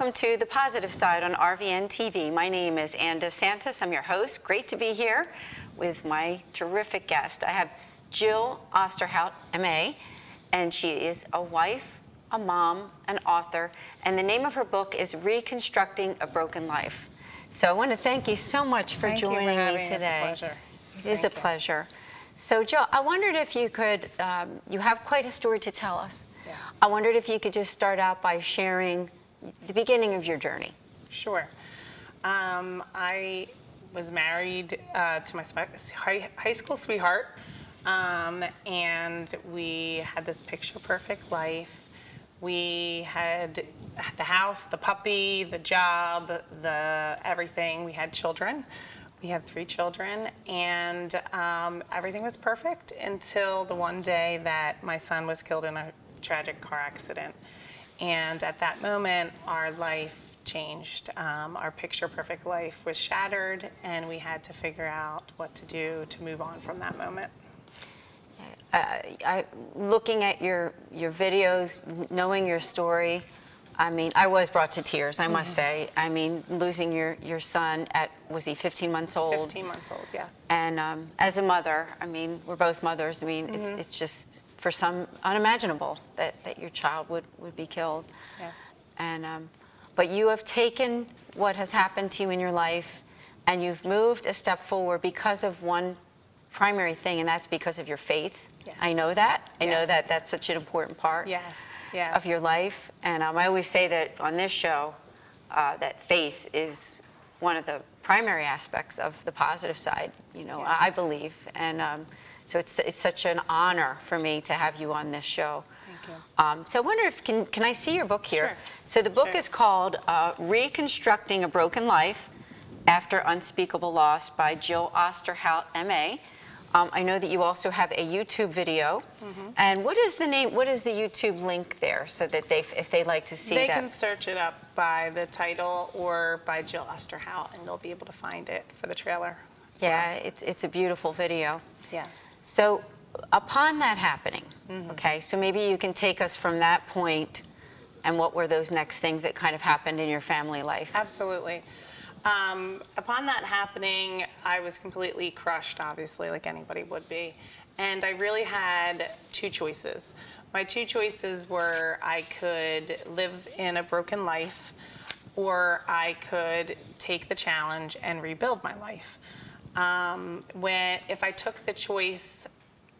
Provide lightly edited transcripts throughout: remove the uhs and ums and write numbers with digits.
welcome to The Positive Side on RVNTV. My name is Ann DeSantis. I'm your host. Great to be here with my terrific guest. I have Jill Osterhout, MA, and she is a wife, a mom, an author, and the name of her book is Reconstructing a Broken Life. So I want to thank you so much for joining me today. It's a pleasure. It is a pleasure. So Jill, I wondered if you could, you have quite a story to tell us. Yes. I wondered if you could just start out by sharing the beginning of your journey. Sure. I was married to my high school sweetheart, and we had this picture-perfect life. We had the house, the puppy, the job, everything. We had children. We had 3 children, and everything was perfect until the one day that my son was killed in a tragic car accident. And at that moment, our life changed. Our picture-perfect life was shattered, and we had to figure out what to do to move on from that moment. Looking at your videos, knowing your story, I mean, I was brought to tears, I must say. I mean, losing your son at, was he 15 months old? 15 months old, yes. And as a mother, I mean, we're both mothers. I mean, it's just, for some, unimaginable that your child would be killed. Yes. And, but you have taken what has happened to you in your life, and you've moved a step forward because of one primary thing, and that's because of your faith. Yes. I know that. I Yes. know that that's such an important part Yes. Yes. of your life. And I always say that on this show, that faith is one of the primary aspects of the positive side, you know, Yes. I believe. And so it's such an honor for me to have you on this show. Thank you. So I wonder if, can I see your book here? Sure. So the book Sure. is called Reconstructing a Broken Life After Unspeakable Loss by Jill Osterhout, MA. I know that you also have a YouTube video. And what is the name, what is the YouTube link there, so that if they like to see They that? can search it up by the title or by Jill Osterhout, and they'll be able to find it for the trailer. Yeah, it's a beautiful video. Yes. So upon that happening, okay, so maybe you can take us from that point, and what were those next things that kind of happened in your family life? Absolutely. Upon that happening, I was completely crushed, obviously, like anybody would be. And I really had 2 choices. My 2 choices were I could live in a broken life, or I could take the challenge and rebuild my life. If I took the choice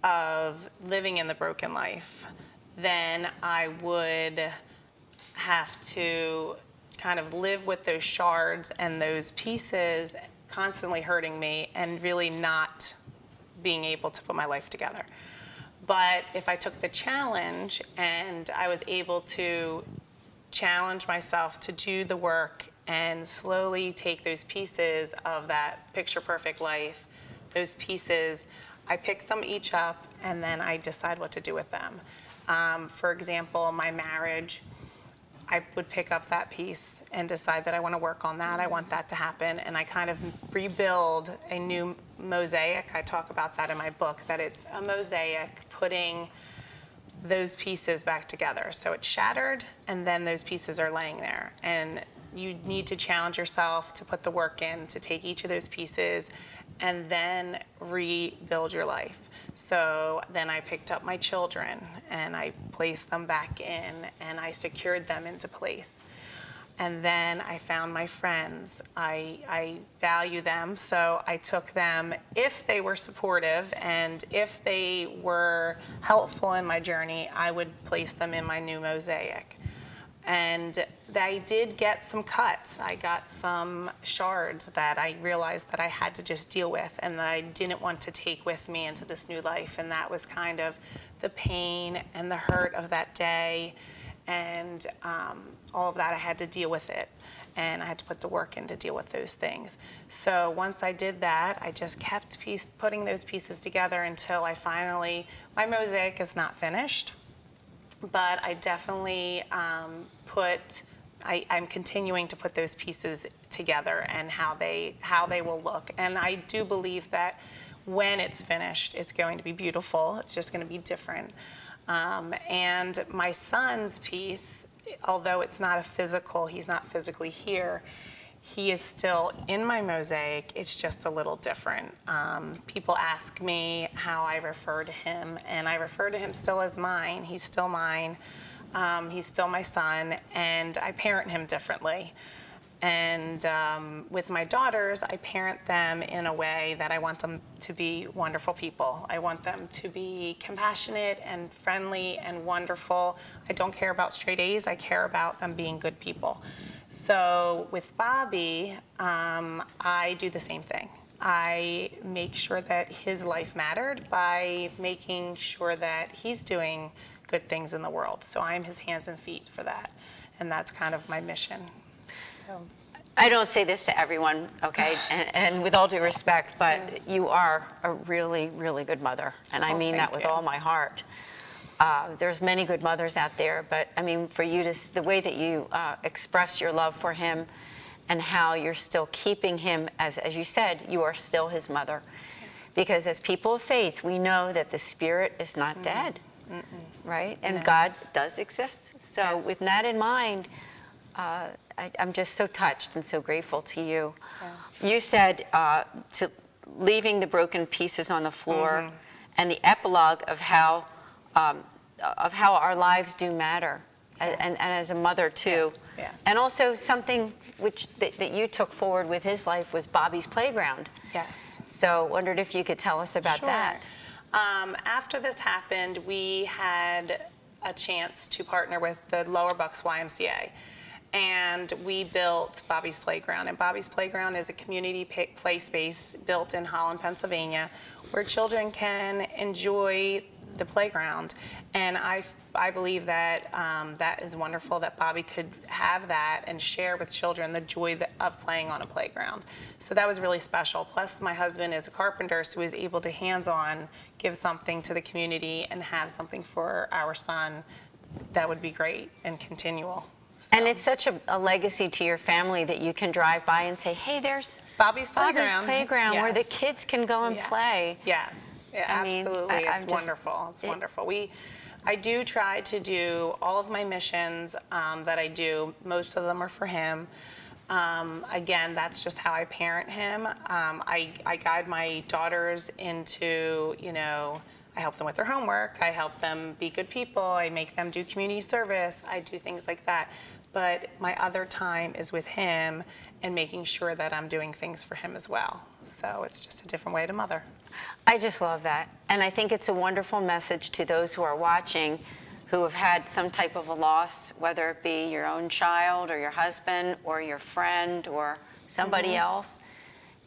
of living in the broken life, then I would have to kind of live with those shards and those pieces constantly hurting me and really not being able to put my life together. But if I took the challenge and I was able to challenge myself to do the work and slowly take those pieces of that picture-perfect life, those pieces, I pick them each up and then I decide what to do with them. For example, my marriage, I would pick up that piece and decide that I want to work on that. I want that to happen. And I kind of rebuild a new mosaic. I talk about that in my book, that it's a mosaic putting those pieces back together. So it's shattered, and then those pieces are laying there. And you need to challenge yourself to put the work in, to take each of those pieces and then rebuild your life. So then I picked up my children and I placed them back in and I secured them into place. And then I found my friends. I value them, so I took them if they were supportive and if they were helpful in my journey, I would place them in my new mosaic. And I did get some cuts. I got some shards that I realized that I had to just deal with and that I didn't want to take with me into this new life. And that was kind of the pain and the hurt of that day. And all of that, I had to deal with it. And I had to put the work in to deal with those things. So once I did that, I just kept putting those pieces together until I finally, my mosaic is not finished. But I definitely I'm continuing to put those pieces together and how they will look. And I do believe that when it's finished, it's going to be beautiful. It's just going to be different. And my son's piece although it's not he's not physically here, he is still in my mosaic. It's just a little different. People ask me how I refer to him, and I refer to him still as mine. He's still mine. He's still my son, and I parent him differently. And with my daughters, I parent them in a way that I want them to be wonderful people. I want them to be compassionate and friendly and wonderful. I don't care about straight A's. I care about them being good people. So with Bobby, I do the same thing. I make sure that his life mattered by making sure that he's doing good things in the world. So I'm his hands and feet for that. And that's kind of my mission. So. I don't say this to everyone, okay, and with all due respect, but you are a really, really good mother, and I mean that with all my heart. There's many good mothers out there, but I mean, for you to, the way that you express your love for him and how you're still keeping him, as you said, you are still his mother. Because as people of faith, we know that the spirit is not dead, right? And God does exist. So with that in mind, I'm just so touched and so grateful to you. Yeah. You said to leaving the broken pieces on the floor and the epilogue of how our lives do matter, and as a mother too. Yes. And also something which that you took forward with his life was Bobby's Playground. Yes. So wondered if you could tell us about that. After this happened, we had a chance to partner with the Lower Bucks YMCA. And we built Bobby's Playground. And Bobby's Playground is a community play space built in Holland, Pennsylvania, where children can enjoy the playground. And I believe that that is wonderful that Bobby could have that and share with children the joy of playing on a playground. So that was really special. Plus, my husband is a carpenter, so he was able to hands-on give something to the community and have something for our son that would be great and continual. So. And it's such a legacy to your family that you can drive by and say, hey, there's Bobby's Playground, where the kids can go and play. Yes, yeah, absolutely. It's wonderful. It's wonderful. I do try to do all of my missions that I do. Most of them are for him. Again, that's just how I parent him. I guide my daughters into, I help them with their homework. I help them be good people. I make them do community service. I do things like that. But my other time is with him and making sure that I'm doing things for him as well. So it's just a different way to mother. I just love that. And I think it's a wonderful message to those who are watching who have had some type of a loss, whether it be your own child or your husband or your friend or somebody else,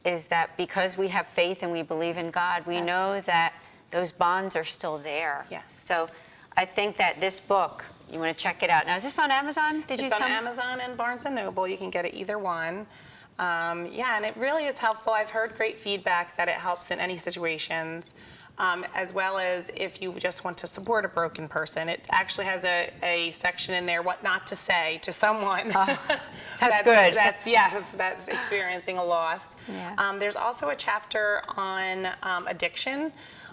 is that because we have faith and we believe in God, we know that those bonds are still there. Yes. So I think that this book, you want to check it out. Now, is this on Amazon? It's on Amazon and Barnes & Noble. You can get it either one. And it really is helpful. I've heard great feedback that it helps in any situations, as well as if you just want to support a broken person. It actually has a section in there, what not to say to someone. That's good. That's experiencing a loss. Yeah. There's also a chapter on addiction.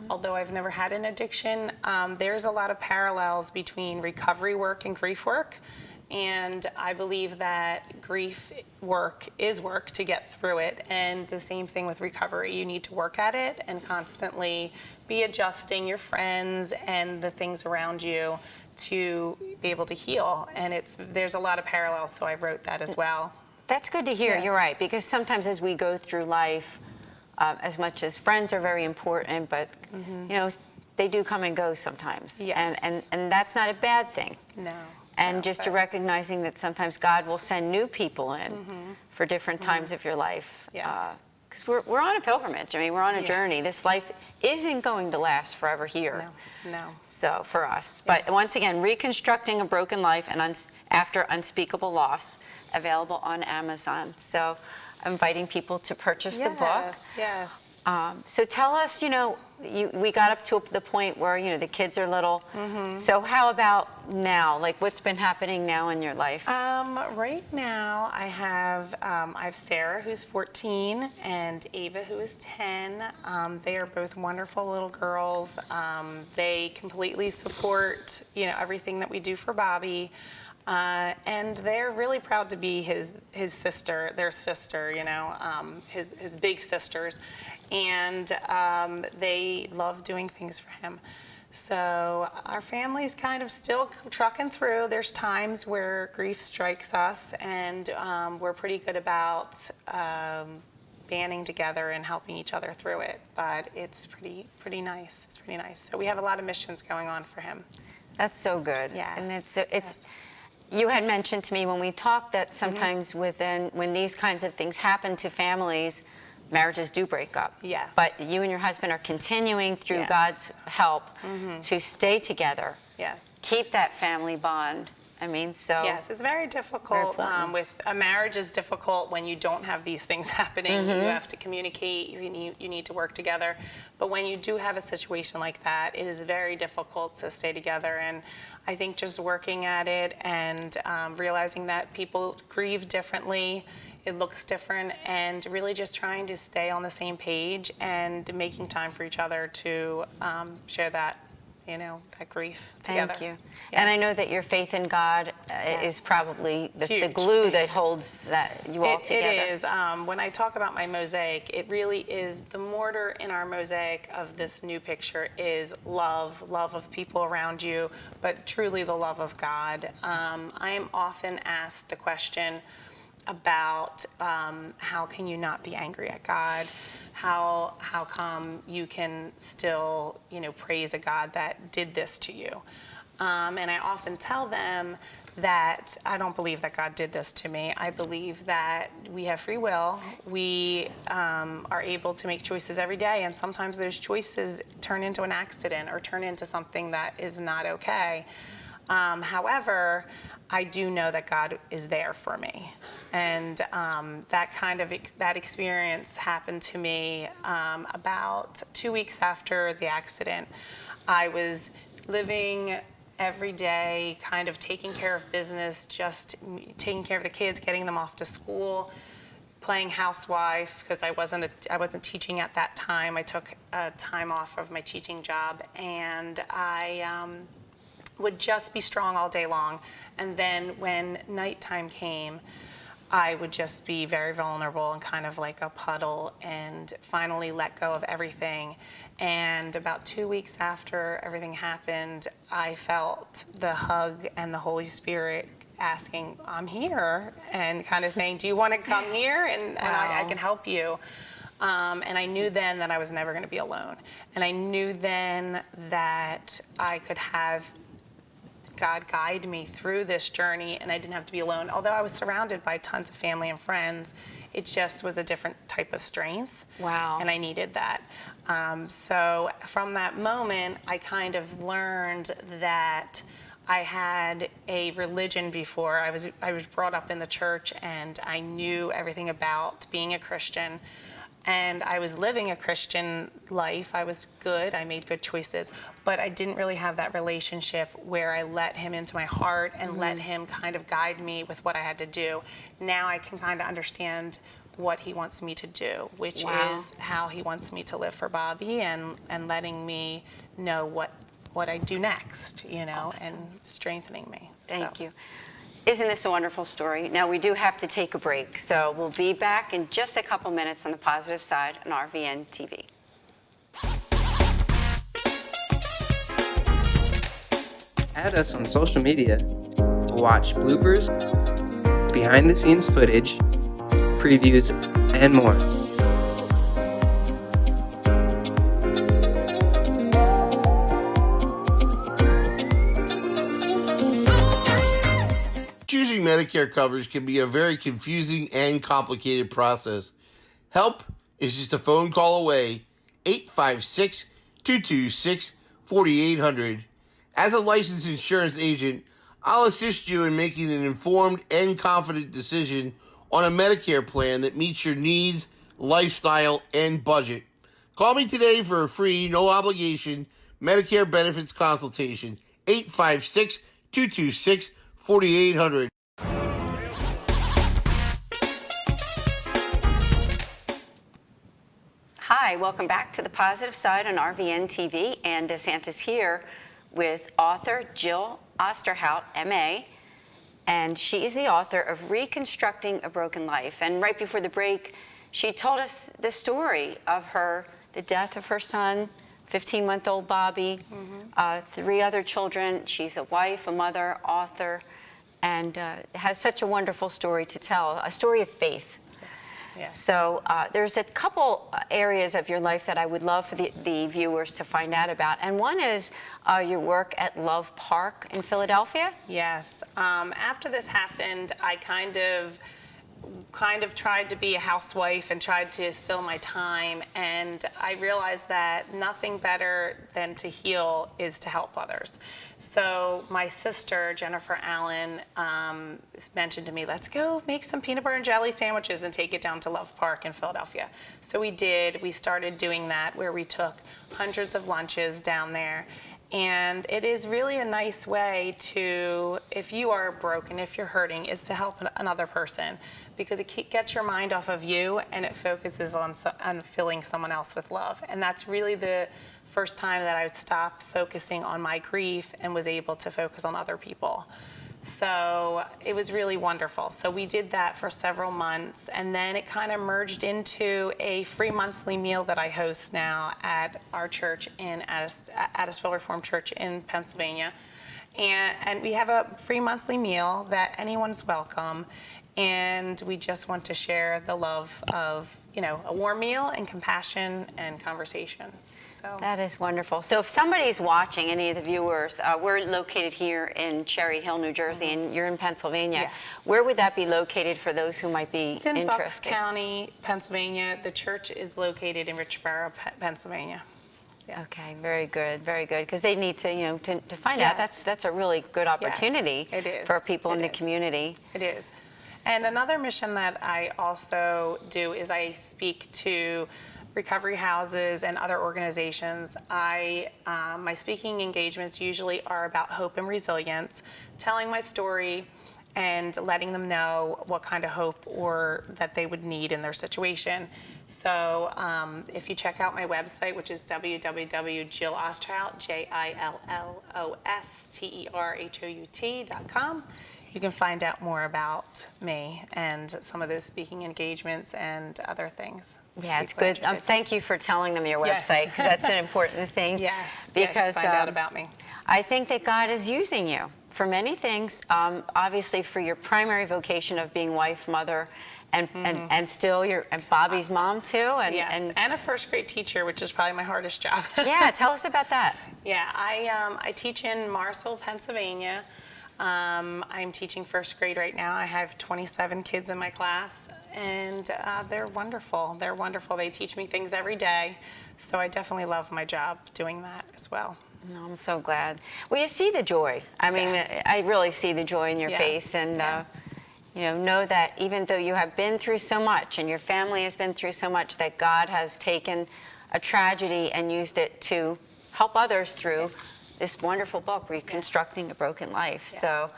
Although I've never had an addiction, there's a lot of parallels between recovery work and grief work. And I believe that grief work is work to get through it. And the same thing with recovery. You need to work at it and constantly be adjusting your friends and the things around you to be able to heal. And there's a lot of parallels, so I wrote that as well. That's good to hear. Yes. You're right. Because sometimes as we go through life, as much as friends are very important, but they do come and go sometimes. Yes. And that's not a bad thing. No. And just to recognizing that sometimes God will send new people in for different times of your life. Yes. Because we're on a pilgrimage. I mean, we're on a journey. This life isn't going to last forever here. No. So for us. But once again, Reconstructing a Broken Life and After Unspeakable Loss, available on Amazon. So I'm inviting people to purchase the book. Yes. So tell us, we got up to the point where, the kids are little. So how about now? Like, what's been happening now in your life? Right now, I have Sarah, who's 14, and Ava, who is 10. They are both wonderful little girls. They completely support, everything that we do for Bobby. And they're really proud to be his sister, their sister, his big sisters. And they love doing things for him. So our family's kind of still trucking through. There's times where grief strikes us, and we're pretty good about banding together and helping each other through it. But it's pretty nice. It's pretty nice. So we have a lot of missions going on for him. That's so good. Yes. And it's Yes. You had mentioned to me when we talked that sometimes when these kinds of things happen to families, marriages do break up. Yes. But you and your husband are continuing through Yes. God's help to stay together. Yes. Keep that family bond. I mean, so. Yes, it's very difficult. important. With a marriage is difficult when you don't have these things happening. You have to communicate. You need to work together. But when you do have a situation like that, it is very difficult to stay together. And I think just working at it and realizing that people grieve differently, it looks different, and really just trying to stay on the same page and making time for each other to share that. That grief together. Thank you. Yeah. And I know that your faith in God is probably the Huge. glue that holds you all together. It is. When I talk about my mosaic, it really is the mortar in our mosaic of this new picture is love of people around you, but truly the love of God. I am often asked the question about how can you not be angry at God? How come you can still, praise a God that did this to you? And I often tell them that I don't believe that God did this to me. I believe that we have free will. We are able to make choices every day, and sometimes those choices turn into an accident or turn into something that is not okay. However, I do know that God is there for me. And that experience happened to me about 2 weeks after the accident. I was living every day, kind of taking care of business, just taking care of the kids, getting them off to school, playing housewife because I wasn't teaching at that time. I took time off of my teaching job, and I would just be strong all day long. And then when nighttime came, I would just be very vulnerable and kind of like a puddle, and finally let go of everything. And about 2 weeks after everything happened, I felt the hug and the Holy Spirit asking, I'm here, and kind of saying, do you want to come here? And I can help you. And I knew then that I was never going to be alone. And I knew then that I could have God guide me through this journey, and I didn't have to be alone. Although I was surrounded by tons of family and friends, it just was a different type of strength. Wow. And I needed that. So from that moment, I kind of learned that I had a religion before. I was brought up in the church, and I knew everything about being a Christian. And I was living a Christian life. I was good. I made good choices. But I didn't really have that relationship where I let him into my heart and let him kind of guide me with what I had to do. Now I can kind of understand what he wants me to do, which is how he wants me to live for Bobby, and letting me know what I do next, Awesome. and strengthening me. Thank you. Isn't this a wonderful story? Now, we do have to take a break, so we'll be back in just a couple minutes on the positive side on RVNTV. Add us on social media to watch bloopers, behind-the-scenes footage, previews, and more. Choosing Medicare coverage can be a very confusing and complicated process. Help is just a phone call away, 856-226-4800. As a licensed insurance agent, I'll assist you in making an informed and confident decision on a Medicare plan that meets your needs, lifestyle, and budget. Call me today for a free, no-obligation Medicare benefits consultation, 856-226-4800. Hi, welcome back to the positive side on RVNTV. Ann DeSantis here with author Jill Osterhout, MA. and she is the author of Reconstructing a Broken Life. And right before the break, she told us the story of the death of her son, 15-month-old Bobby, 3 other children. She's a wife, a mother, author, and has such a wonderful story to tell, a story of faith. Yes. So there's a couple areas of your life that I would love for the viewers to find out about. And one is your work at Love Park in Philadelphia. Yes. After this happened, I kind of tried to be a housewife and tried to fill my time, and I realized that nothing better than to heal is to help others. So my sister, Jennifer Allen, mentioned to me, let's go make some peanut butter and jelly sandwiches and take it down to Love Park in Philadelphia. So we did. We started doing that, where we took hundreds of lunches down there. And it is really a nice way to, if you are broken, if you're hurting, is to help another person, because it gets your mind off of you and it focuses on filling someone else with love. And that's really the first time that I would stop focusing on my grief and was able to focus on other people. So it was really wonderful. So we did that for several months, and then it kind of merged into a free monthly meal that I host now at our church in Addisville Reformed Church in Pennsylvania. And we have a free monthly meal that anyone's welcome, and we just want to share the love of, a warm meal and compassion and conversation. So That is wonderful. So if somebody's watching, any of the viewers, we're located here in Cherry Hill, New Jersey, and you're in Pennsylvania. Yes. Where would that be located for those who might be it's in interested? Bucks County, Pennsylvania. The church is located in Richboro, Pennsylvania. Yes. Okay, very good, because they need to, to find out. Yes. That's a really good opportunity it is. for people in It the is. community. It is. And another mission that I also do is I speak to recovery houses and other organizations. My speaking engagements usually are about hope and resilience, telling my story and letting them know what kind of hope or that they would need in their situation. So if you check out my website, which is www.jillosterhout, JILLOSTERHOUT.com, you can find out more about me and some of those speaking engagements and other things. Yeah, it's good. Thank you for telling them your Yes. website, 'cause that's an important thing. Yes, because find out about me. I think that God is using you for many things. Obviously, for your primary vocation of being wife, mother, and still you're Bobby's mom too. And, Yes, and a first grade teacher, which is probably my hardest job. yeah, tell us about that. Yeah, I teach in Marshall, Pennsylvania. I'm teaching first grade right now. I have 27 kids in my class, and they're wonderful. They're wonderful. They teach me things every day, so I definitely love my job doing that as well. No, I'm so glad. Well, you see the joy. I mean, Yes. I really see the joy in your Yes. face, and Yeah. know that even though you have been through so much, and your family has been through so much, that God has taken a tragedy and used it to help others through this wonderful book, Reconstructing a Broken Life. Yes. So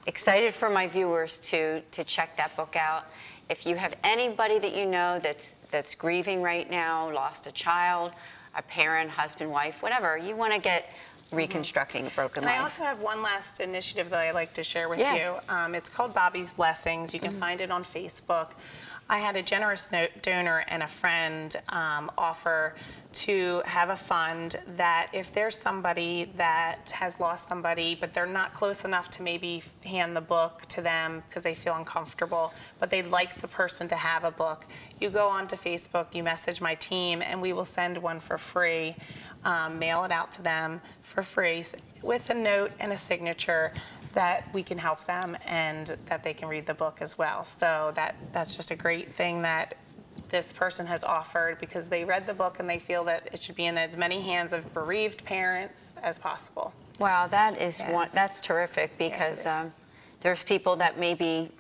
excited for my viewers to check that book out. If you have anybody that you know that's grieving right now, lost a child, a parent, husband, wife, whatever, you want to get Reconstructing a Broken And I Life. also have one last initiative that I'd like to share with Yes. you. It's called Bobby's Blessings. You can find it on Facebook. I had a generous donor and a friend offer to have a fund that if there's somebody that has lost somebody, but they're not close enough to maybe hand the book to them because they feel uncomfortable, but they'd like the person to have a book, you go onto Facebook, you message my team, and we will send one for free, mail it out to them for free with a note and a signature that we can help them and that they can read the book as well. So that's just a great thing that this person has offered, because they read the book and they feel that it should be in as many hands of bereaved parents as possible. Wow, that is Yes. that's terrific, because Yes, it is. there's people that maybe,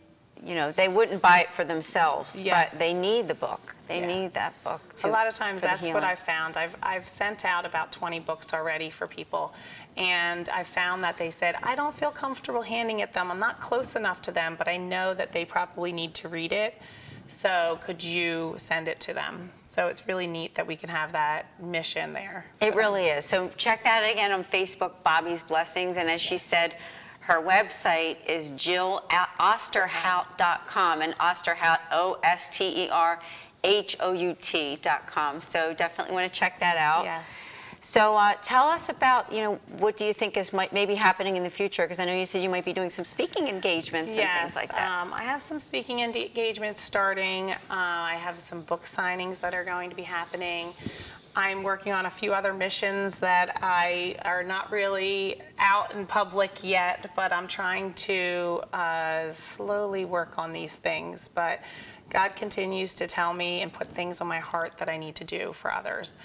they wouldn't buy it for themselves, Yes. but they need the book. They Yes. need that book to A lot of times for the that's what healing. I've found. I've sent out about 20 books already for people, and I found that they said, I don't feel comfortable handing it them. I'm not close enough to them, but I know that they probably need to read it. So could you send it to them? So it's really neat that we can have that mission there. It really is. So check that again on Facebook, Bobby's Blessings. And as she said, Her website is Osterhout.com, and Osterhout, Osterhout.com. So definitely want to check that out. Yes. So tell us about, what do you think is maybe happening in the future? Because I know you said you might be doing some speaking engagements and things like that. I have some speaking engagements starting. I have some book signings that are going to be happening. I'm working on a few other missions that are not really out in public yet, but I'm trying to slowly work on these things. But God continues to tell me and put things on my heart that I need to do for others.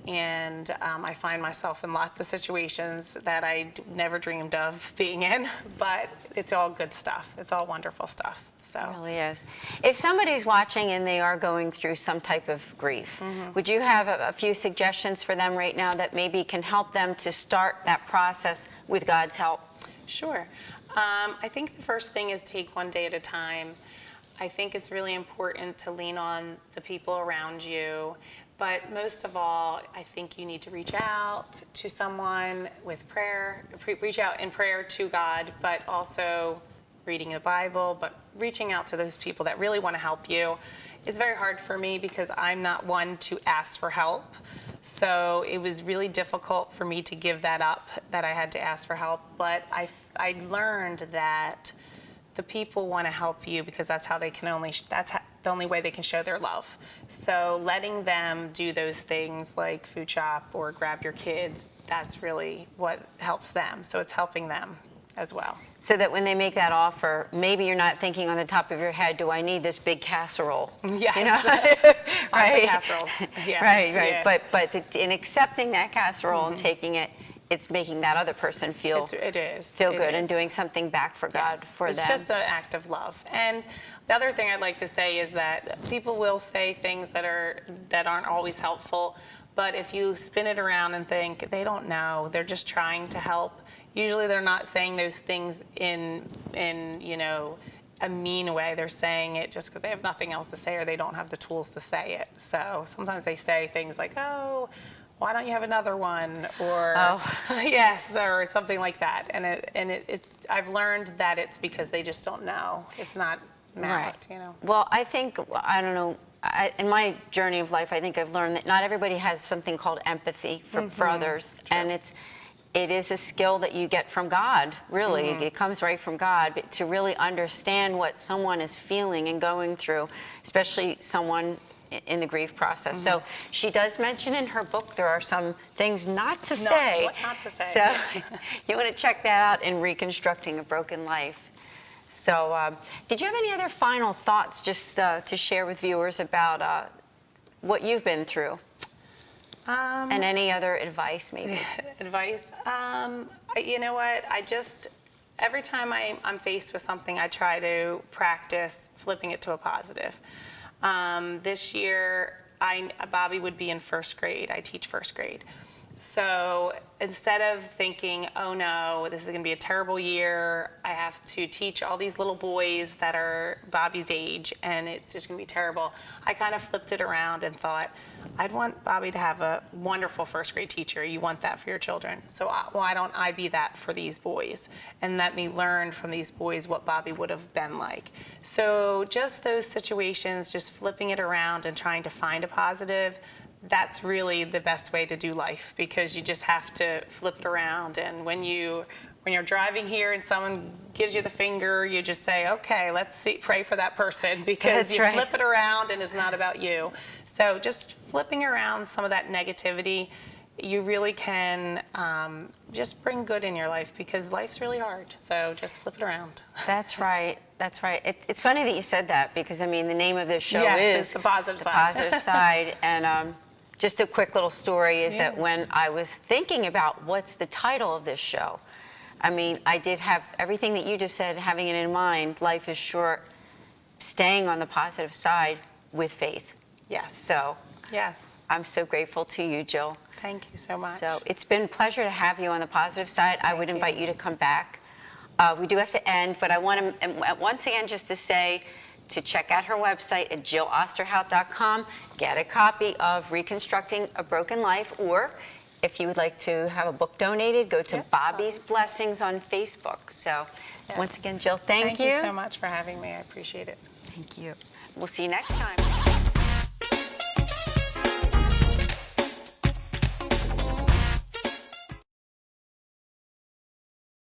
And I find myself in lots of situations that I never dreamed of being in, but it's all good stuff. It's all wonderful stuff. So. It really is. If somebody's watching and they are going through some type of grief, would you have a few suggestions for them right now that maybe can help them to start that process with God's help? Sure. I think the first thing is take one day at a time. I think it's really important to lean on the people around you. But most of all, I think you need to reach out to someone with prayer, reach out in prayer to God, but also reading the Bible, but reaching out to those people that really want to help you. It's very hard for me because I'm not one to ask for help. So it was really difficult for me to give that up, that I had to ask for help. But I learned that the people want to help you because that's how they can the only way they can show their love. So letting them do those things like food shop or grab your kids, that's really what helps them. So it's helping them as well. So that when they make that offer, maybe you're not thinking on the top of your head, do I need this big casserole? Yes. Right? Casseroles. Yes. Right. Yeah. But in accepting that casserole and taking it, it's making that other person feel It is. good and doing something back for God, for it's them. It's just an act of love. And the other thing I'd like to say is that people will say things that aren't always helpful, but if you spin it around and think they don't know, they're just trying to help. Usually they're not saying those things in a mean way. They're saying it just because they have nothing else to say or they don't have the tools to say it. So sometimes they say things like, "Oh, why don't you have another one?" Or yes, or something like that. And it's I've learned that it's because they just don't know. It's not malice, Well, I think, I don't know, in my journey of life, I think I've learned that not everybody has something called empathy for others. True. And it is a skill that you get from God, really. It comes right from God, but to really understand what someone is feeling and going through, especially someone in the grief process. So she does mention in her book there are some things not to say. What not to say. So you want to check that out in Reconstructing a Broken Life. So did you have any other final thoughts just to share with viewers about what you've been through? And any other advice maybe? Advice? You know what? Every time I'm faced with something, I try to practice flipping it to a positive. This year, Bobby would be in first grade. I teach first grade. So instead of thinking, oh no, this is going to be a terrible year, I have to teach all these little boys that are Bobby's age, and it's just going to be terrible, I kind of flipped it around and thought, I'd want Bobby to have a wonderful first grade teacher. You want that for your children. So why don't I be that for these boys? And let me learn from these boys what Bobby would have been like. So just those situations, just flipping it around and trying to find a positive, that's really the best way to do life, because you just have to flip it around. And when you're driving here and someone gives you the finger, you just say, okay, let's pray for that person, because That's right. Flip it around and it's not about you. So just flipping around some of that negativity, you really can just bring good in your life, because life's really hard. So just flip it around. That's right. That's right. It's funny that you said that, because I mean the name of this show is it's the positive The side. Positive Side. And just a quick little story is that when I was thinking about what's the title of this show, I mean, I did have everything that you just said, having it in mind. Life is short, staying on the positive side with faith. Yes. So Yes. I'm so grateful to you, Jill. Thank you so much. So it's been a pleasure to have you on the positive side. I would invite you to come back. We do have to end, but I want to, once again, just to say to check out her website at JillOsterhout.com. Get a copy of Reconstructing a Broken Life, or if you would like to have a book donated, go to Yep, Bobby's Blessings on Facebook. So Yes. once again, Jill, thank you. Thank you so much for having me. I appreciate it. Thank you. We'll see you next time.